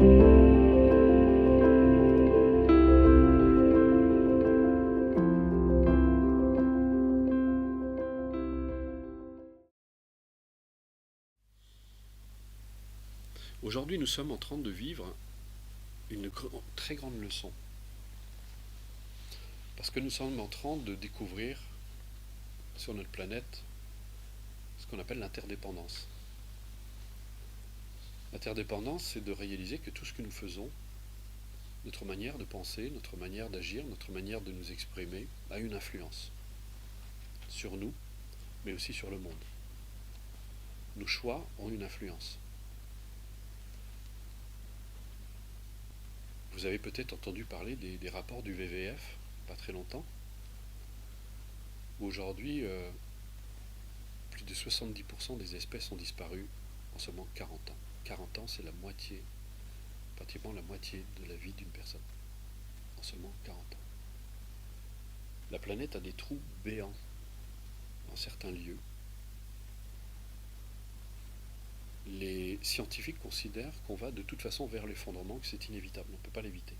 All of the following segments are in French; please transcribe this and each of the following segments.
Aujourd'hui, nous sommes en train de vivre une très grande leçon. Parce que nous sommes en train de découvrir sur notre planète ce qu'on appelle l'interdépendance. L'interdépendance, c'est de réaliser que tout ce que nous faisons, notre manière de penser, notre manière d'agir, notre manière de nous exprimer, a une influence sur nous, mais aussi sur le monde. Nos choix ont une influence. Vous avez peut-être entendu parler des rapports du WWF, pas très longtemps, où aujourd'hui, plus de 70% des espèces ont disparu en seulement 40 ans. 40 ans, c'est la moitié, pratiquement la moitié de la vie d'une personne, en seulement 40 ans. La planète a des trous béants dans certains lieux. Les scientifiques considèrent qu'on va de toute façon vers l'effondrement, que c'est inévitable, on ne peut pas l'éviter.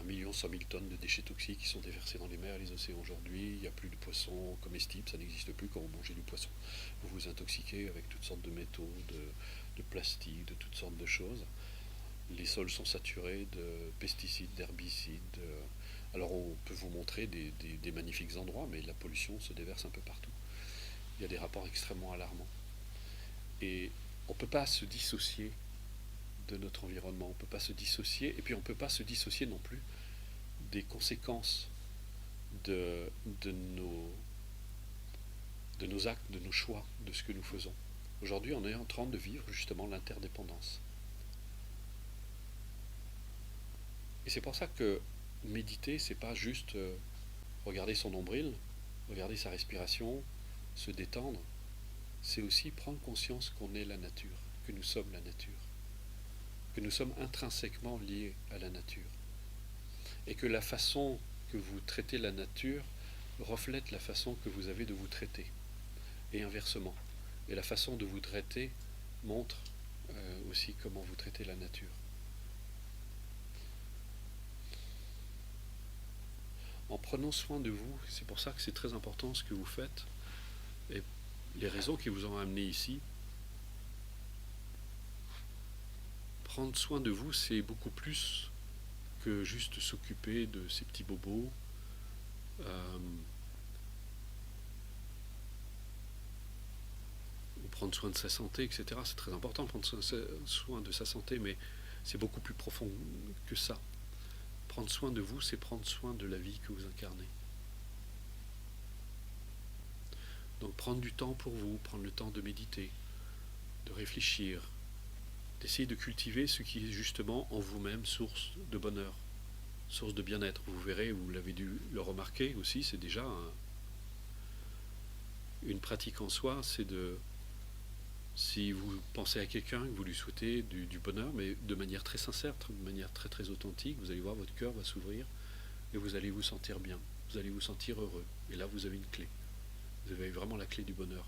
Il y a 1 100 000 tonnes de déchets toxiques qui sont déversés dans les mers et les océans aujourd'hui. Il n'y a plus de poissons comestibles, ça n'existe plus. Quand vous mangez du poisson, vous vous intoxiquez avec toutes sortes de métaux, de plastique, de toutes sortes de choses. Les sols sont saturés de pesticides, d'herbicides. Alors on peut vous montrer des magnifiques endroits, mais la pollution se déverse un peu partout. Il y a des rapports extrêmement alarmants. Et on ne peut pas se dissocier de notre environnement, on ne peut pas se dissocier, et puis on ne peut pas se dissocier non plus des conséquences de nos actes, de nos choix, de ce que nous faisons. Aujourd'hui, on est en train de vivre justement l'interdépendance. Et c'est pour ça que méditer, c'est pas juste regarder son nombril, regarder sa respiration, se détendre. C'est aussi prendre conscience qu'on est la nature, que nous sommes la nature, que nous sommes intrinsèquement liés à la nature, et que la façon que vous traitez la nature reflète la façon que vous avez de vous traiter, et inversement. Et la façon de vous traiter montre aussi comment vous traitez la nature. En prenant soin de vous, c'est pour ça que c'est très important ce que vous faites, et les raisons qui vous ont amené ici. Prendre soin de vous, c'est beaucoup plus que juste s'occuper de ces petits bobos. Ou prendre soin de sa santé, etc. C'est très important de prendre soin de sa santé, mais c'est beaucoup plus profond que ça. Prendre soin de vous, c'est prendre soin de la vie que vous incarnez. Donc prendre du temps pour vous, prendre le temps de méditer, de réfléchir, d'essayer de cultiver ce qui est justement en vous-même source de bonheur, source de bien-être. Vous verrez, vous l'avez dû le remarquer aussi, c'est déjà une pratique en soi, c'est de... Si vous pensez à quelqu'un, que vous lui souhaitez du bonheur, mais de manière très sincère, de manière très très authentique, vous allez voir, votre cœur va s'ouvrir et vous allez vous sentir bien, vous allez vous sentir heureux. Et là, vous avez une clé. Vous avez vraiment la clé du bonheur.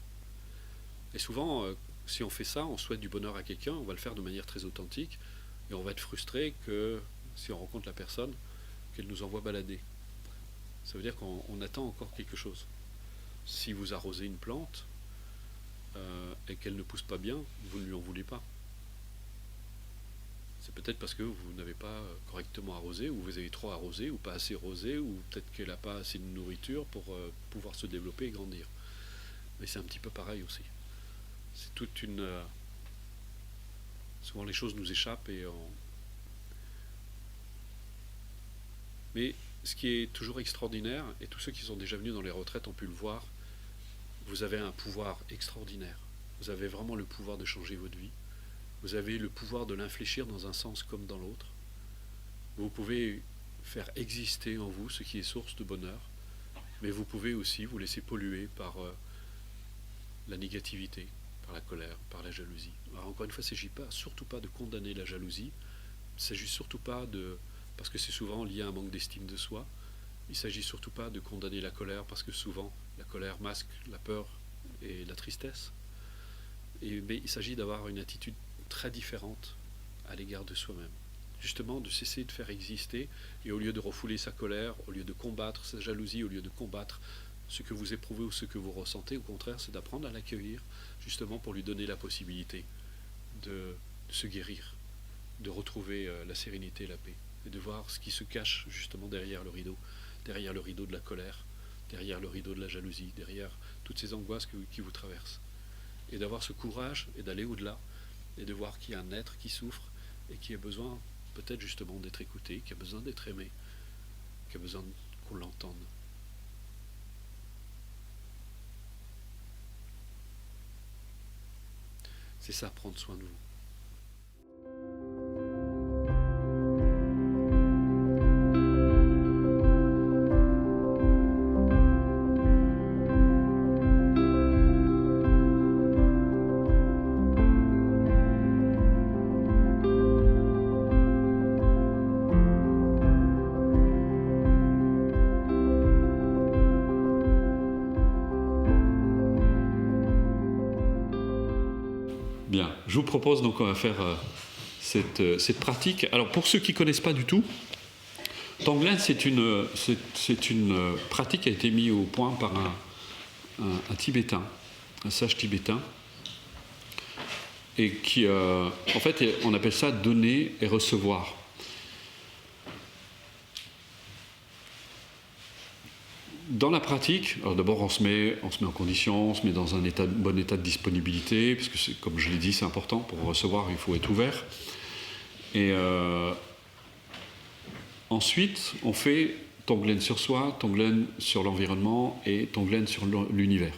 Et souvent, si on fait ça, on souhaite du bonheur à quelqu'un, on va le faire de manière très authentique, et on va être frustré que si on rencontre la personne, qu'elle nous envoie balader. Ça veut dire qu'on attend encore quelque chose. Si vous arrosez une plante, et qu'elle ne pousse pas bien, vous ne lui en voulez pas. C'est peut-être parce que vous n'avez pas correctement arrosé, ou vous avez trop arrosé, ou pas assez arrosé, ou peut-être qu'elle n'a pas assez de nourriture pour pouvoir se développer et grandir. Mais c'est un petit peu pareil aussi. C'est toute une... souvent les choses nous échappent et Mais ce qui est toujours extraordinaire, et tous ceux qui sont déjà venus dans les retraites ont pu le voir, vous avez un pouvoir extraordinaire. Vous avez vraiment le pouvoir de changer votre vie. Vous avez le pouvoir de l'infléchir dans un sens comme dans l'autre. Vous pouvez faire exister en vous ce qui est source de bonheur, mais vous pouvez aussi vous laisser polluer par la négativité, par la colère, par la jalousie. Alors encore une fois, il ne s'agit surtout pas de condamner la jalousie, il ne s'agit surtout pas de... parce que c'est souvent lié à un manque d'estime de soi, il ne s'agit surtout pas de condamner la colère, parce que souvent la colère masque la peur et la tristesse. Mais il s'agit d'avoir une attitude très différente à l'égard de soi-même. Justement, de cesser de faire exister, et au lieu de refouler sa colère, au lieu de combattre sa jalousie, au lieu de combattre ce que vous éprouvez ou ce que vous ressentez, au contraire, c'est d'apprendre à l'accueillir, justement pour lui donner la possibilité de se guérir, de retrouver la sérénité et la paix, et de voir ce qui se cache justement derrière le rideau de la colère, derrière le rideau de la jalousie, derrière toutes ces angoisses qui vous traversent. Et d'avoir ce courage et d'aller au-delà, et de voir qu'il y a un être qui souffre et qui a besoin peut-être justement d'être écouté, qui a besoin d'être aimé, qui a besoin qu'on l'entende. C'est ça, prendre soin de vous. Bien, je vous propose donc on va faire cette pratique. Alors pour ceux qui ne connaissent pas du tout, Tonglen c'est une pratique qui a été mise au point par un Tibétain, un sage tibétain, et qui, en fait, on appelle ça donner et recevoir. Dans la pratique, alors d'abord on se met en condition, on se met dans un bon état de disponibilité, parce que comme je l'ai dit, c'est important, pour recevoir, il faut être ouvert. Et ensuite, on fait Tonglen sur soi, Tonglen sur l'environnement et Tonglen sur l'univers.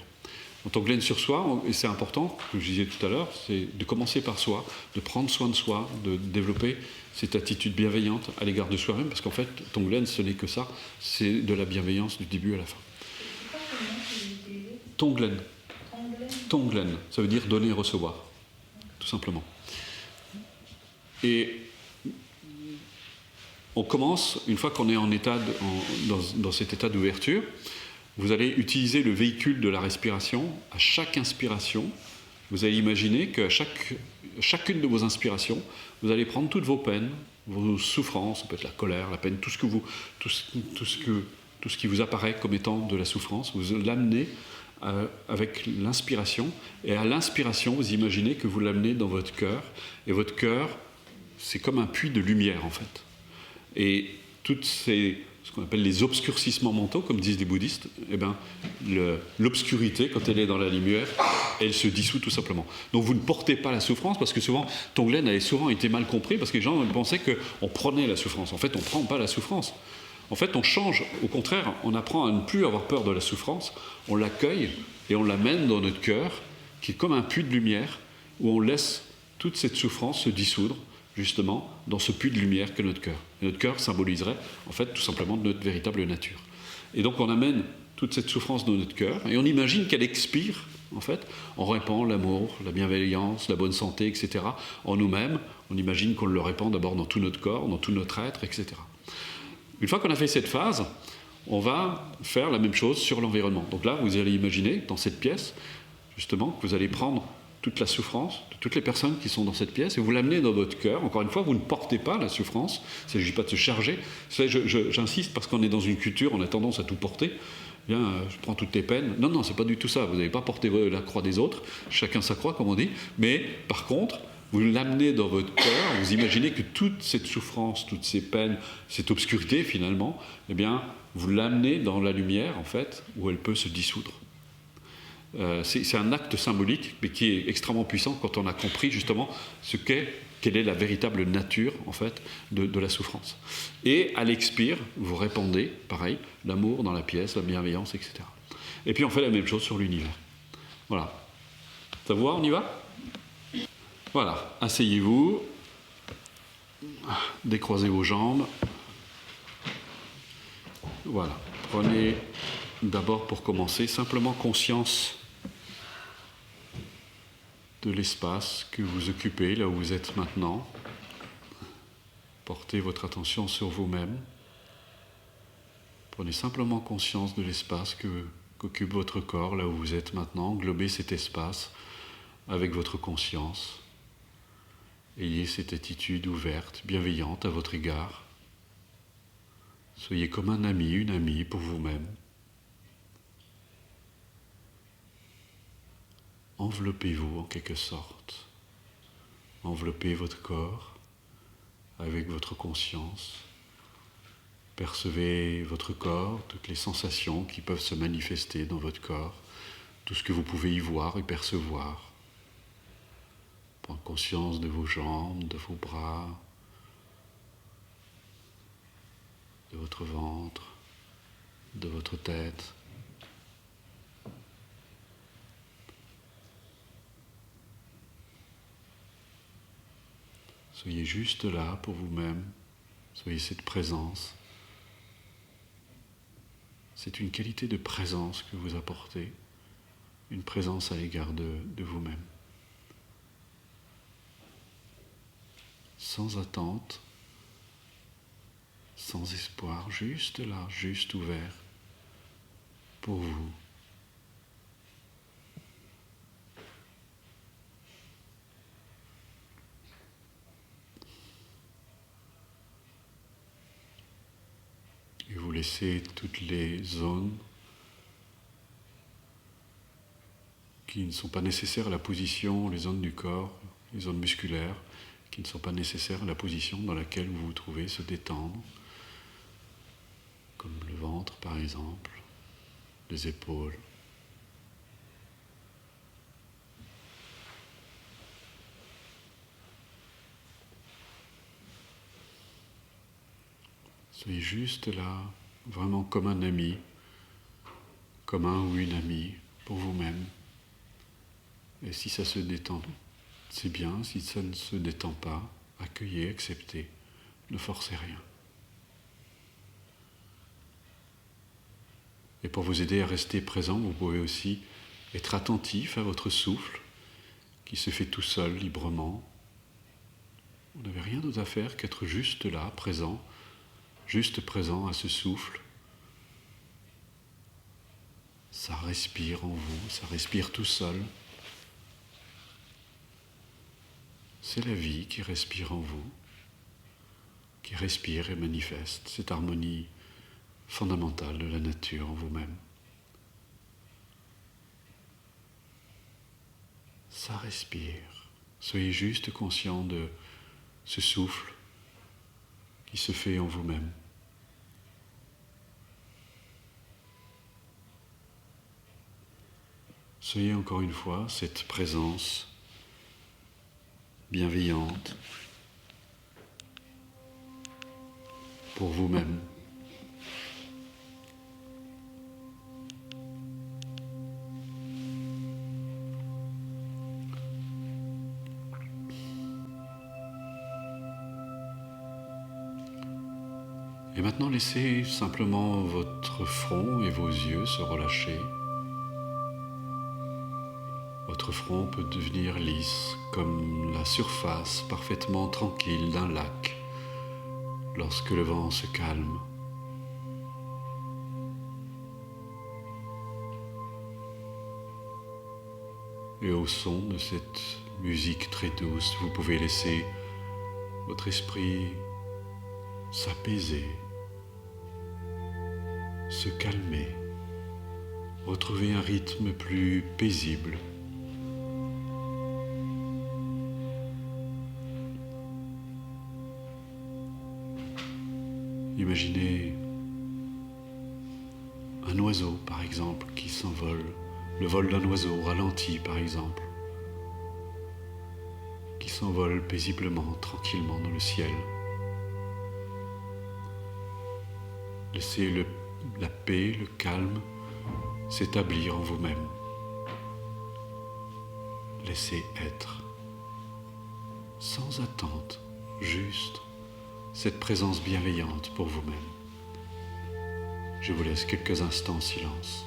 Tonglen sur soi, et c'est important, comme je disais tout à l'heure, c'est de commencer par soi, de prendre soin de soi, de développer cette attitude bienveillante à l'égard de soi-même, parce qu'en fait, Tonglen, ce n'est que ça, c'est de la bienveillance du début à la fin. Tonglen. Tonglen, ça veut dire donner et recevoir, tout simplement. Et on commence, une fois qu'on est dans cet état d'ouverture, vous allez utiliser le véhicule de la respiration. À chaque inspiration, vous allez imaginer qu'à chacune de vos inspirations, vous allez prendre toutes vos peines, vos souffrances, ça peut être la colère, la peine, tout ce qui vous apparaît comme étant de la souffrance, vous l'amenez avec l'inspiration, et à l'inspiration, vous imaginez que vous l'amenez dans votre cœur, et votre cœur, c'est comme un puits de lumière en fait. Et toutes ce qu'on appelle les obscurcissements mentaux, comme disent les bouddhistes, eh ben, l'obscurité, quand elle est dans la lumière, elle se dissout tout simplement. Donc vous ne portez pas la souffrance, parce que souvent, Tonglen avait souvent été mal compris, parce que les gens pensaient qu'on prenait la souffrance. En fait, on ne prend pas la souffrance. En fait, on change. Au contraire, on apprend à ne plus avoir peur de la souffrance, on l'accueille et on l'amène dans notre cœur, qui est comme un puits de lumière, où on laisse toute cette souffrance se dissoudre, justement, dans ce puits de lumière qu'est notre cœur. Et notre cœur symboliserait, en fait, tout simplement notre véritable nature. Et donc, on amène toute cette souffrance dans notre cœur, et on imagine qu'elle expire, en fait, on répand l'amour, la bienveillance, la bonne santé, etc., en nous-mêmes. On imagine qu'on le répand d'abord dans tout notre corps, dans tout notre être, etc. Une fois qu'on a fait cette phase, on va faire la même chose sur l'environnement. Donc là, vous allez imaginer, dans cette pièce, justement, que vous allez prendre toute la souffrance de toutes les personnes qui sont dans cette pièce et vous l'amenez dans votre cœur. Encore une fois, vous ne portez pas la souffrance, il ne s'agit pas de se charger. J'insiste parce qu'on est dans une culture, on a tendance à tout porter. Bien, je prends toutes tes peines. Non, c'est pas du tout ça. Vous n'avez pas porté la croix des autres, chacun sa croix, comme on dit. Mais par contre, vous l'amenez dans votre cœur, vous imaginez que toute cette souffrance, toutes ces peines, cette obscurité finalement, eh bien, vous l'amenez dans la lumière, en fait, où elle peut se dissoudre. C'est un acte symbolique, mais qui est extrêmement puissant quand on a compris justement quelle est la véritable nature en fait de la souffrance. Et à l'expire, vous répandez, pareil, l'amour dans la pièce, la bienveillance, etc. Et puis on fait la même chose sur l'univers. Voilà. Ça vous va, on y va ? Voilà, asseyez-vous, décroisez vos jambes. Voilà, prenez d'abord pour commencer simplement conscience de l'espace que vous occupez, là où vous êtes maintenant. Portez votre attention sur vous-même. Prenez simplement conscience de l'espace qu'occupe votre corps, là où vous êtes maintenant. Englobez cet espace avec votre conscience. Ayez cette attitude ouverte, bienveillante à votre égard. Soyez comme un ami, une amie pour vous-même. Enveloppez-vous en quelque sorte. Enveloppez votre corps avec votre conscience. Percevez votre corps, toutes les sensations qui peuvent se manifester dans votre corps, tout ce que vous pouvez y voir et percevoir. Prendre conscience de vos jambes, de vos bras, de votre ventre, de votre tête. Soyez juste là pour vous-même, soyez cette présence. C'est une qualité de présence que vous apportez, une présence à l'égard de vous-même. Sans attente, sans espoir, juste là, juste ouvert pour vous. Et vous laissez toutes les zones qui ne sont pas nécessaires à la position, les zones du corps, les zones musculaires, qui ne sont pas nécessaires à la position dans laquelle vous vous trouvez se détendre, comme le ventre par exemple, les épaules. Soyez juste là, vraiment comme un ami, comme un ou une amie pour vous-même. Et si ça se détend, c'est bien. Si ça ne se détend pas, accueillez, acceptez, ne forcez rien. Et pour vous aider à rester présent, vous pouvez aussi être attentif à votre souffle qui se fait tout seul, librement. Vous n'avez rien d'autre à faire qu'être juste là, présent à ce souffle. Ça respire en vous, ça respire tout seul. C'est la vie qui respire en vous, qui respire et manifeste cette harmonie fondamentale de la nature en vous-même. Ça respire. Soyez juste conscient de ce souffle qui se fait en vous-même. Soyez encore une fois cette présence bienveillante pour vous-même. Et maintenant, laissez simplement votre front et vos yeux se relâcher. Votre front peut devenir lisse, comme la surface parfaitement tranquille d'un lac, lorsque le vent se calme. Et au son de cette musique très douce, vous pouvez laisser votre esprit s'apaiser, se calmer, retrouver un rythme plus paisible. Imaginez un oiseau, par exemple, qui s'envole, le vol d'un oiseau ralenti, par exemple, qui s'envole paisiblement, tranquillement dans le ciel. Laissez la paix, le calme s'établir en vous-même. Laissez être, sans attente, juste cette présence bienveillante pour vous-même. Je vous laisse quelques instants en silence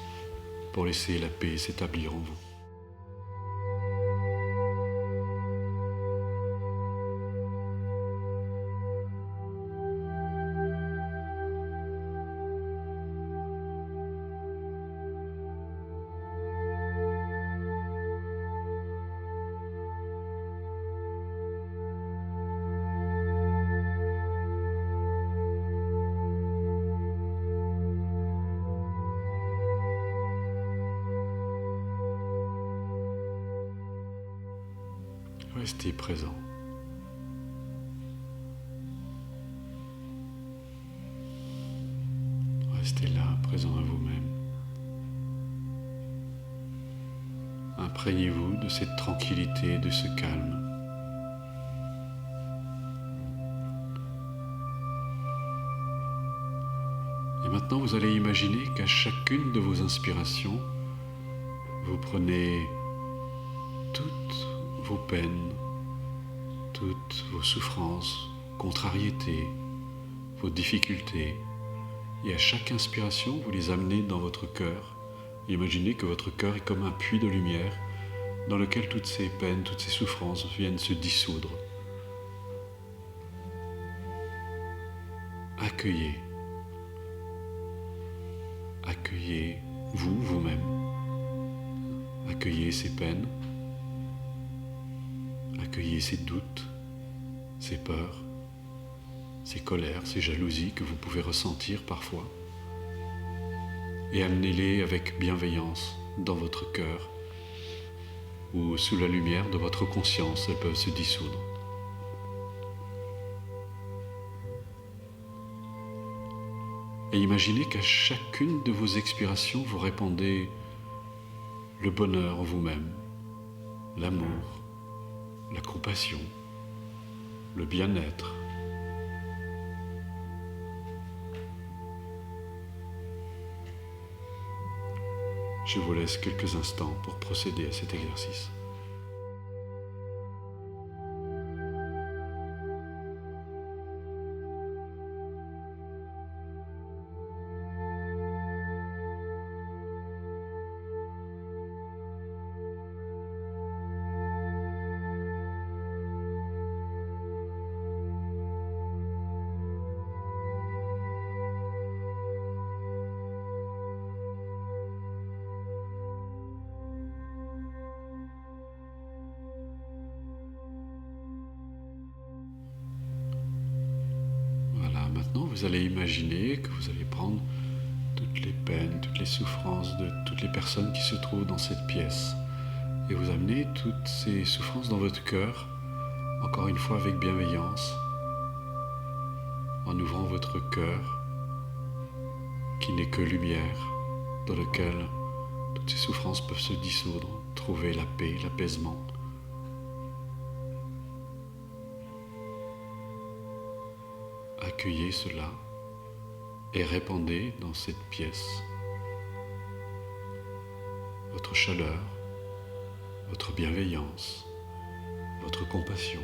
pour laisser la paix s'établir en vous. restez présent. Restez là, présent à vous-même. Imprégnez-vous de cette tranquillité, de ce calme. Et maintenant, vous allez imaginer qu'à chacune de vos inspirations, vous prenez toutes vos peines, toutes vos souffrances, contrariétés, vos difficultés, et à chaque inspiration, vous les amenez dans votre cœur. Imaginez que votre cœur est comme un puits de lumière dans lequel toutes ces peines, toutes ces souffrances viennent se dissoudre. Accueillez. Accueillez vous-même. Accueillez ces peines. Accueillez ces doutes, ces peurs, ces colères, ces jalousies que vous pouvez ressentir parfois. Et amenez-les avec bienveillance dans votre cœur, où sous la lumière de votre conscience, elles peuvent se dissoudre. Et imaginez qu'à chacune de vos expirations, vous répandez le bonheur en vous-même, l'amour, la compassion, le bien-être. Je vous laisse quelques instants pour procéder à cet exercice. Maintenant, vous allez imaginer que vous allez prendre toutes les peines, toutes les souffrances de toutes les personnes qui se trouvent dans cette pièce et vous amener toutes ces souffrances dans votre cœur, encore une fois avec bienveillance, en ouvrant votre cœur qui n'est que lumière, dans lequel toutes ces souffrances peuvent se dissoudre, trouver la paix, l'apaisement. Accueillez cela et répandez dans cette pièce votre chaleur, votre bienveillance, votre compassion.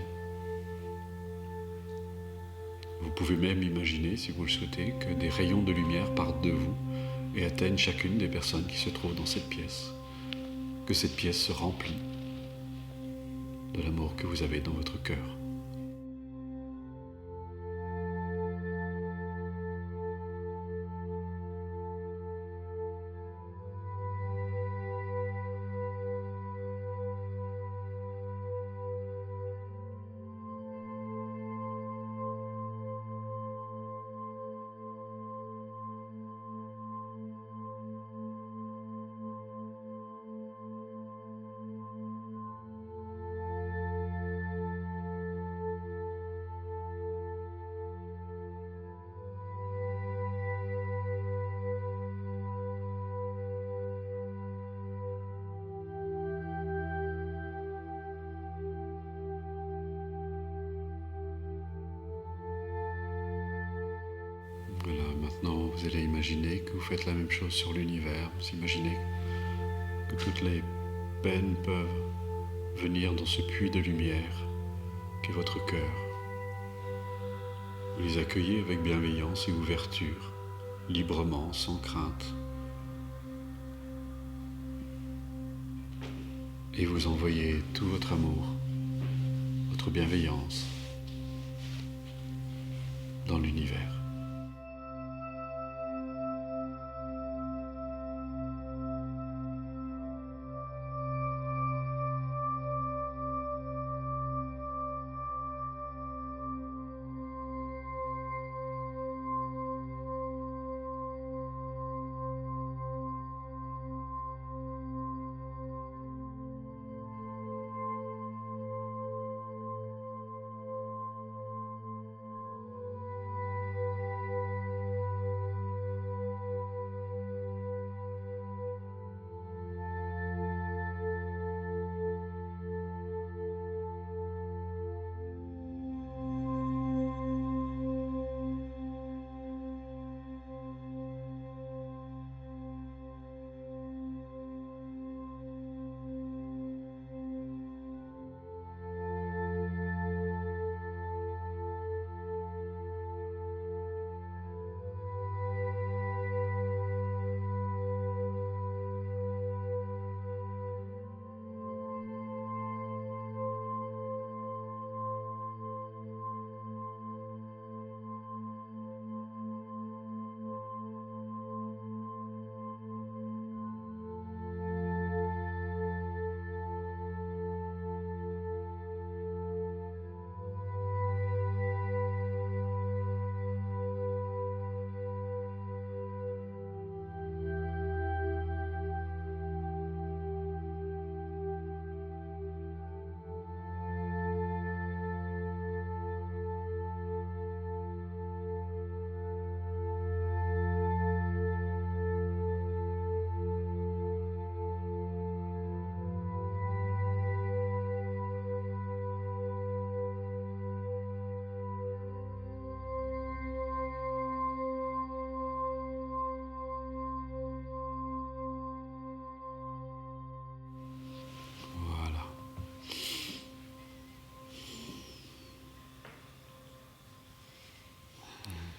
Vous pouvez même imaginer, si vous le souhaitez, que des rayons de lumière partent de vous et atteignent chacune des personnes qui se trouvent dans cette pièce. Que cette pièce se remplit de l'amour que vous avez dans votre cœur. Voilà, maintenant vous allez imaginer que vous faites la même chose sur l'univers. Vous imaginez que toutes les peines peuvent venir dans ce puits de lumière qu'est votre cœur. Vous les accueillez avec bienveillance et ouverture, librement, sans crainte. Et vous envoyez tout votre amour, votre bienveillance dans l'univers.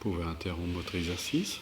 pouvez interrompre votre exercice.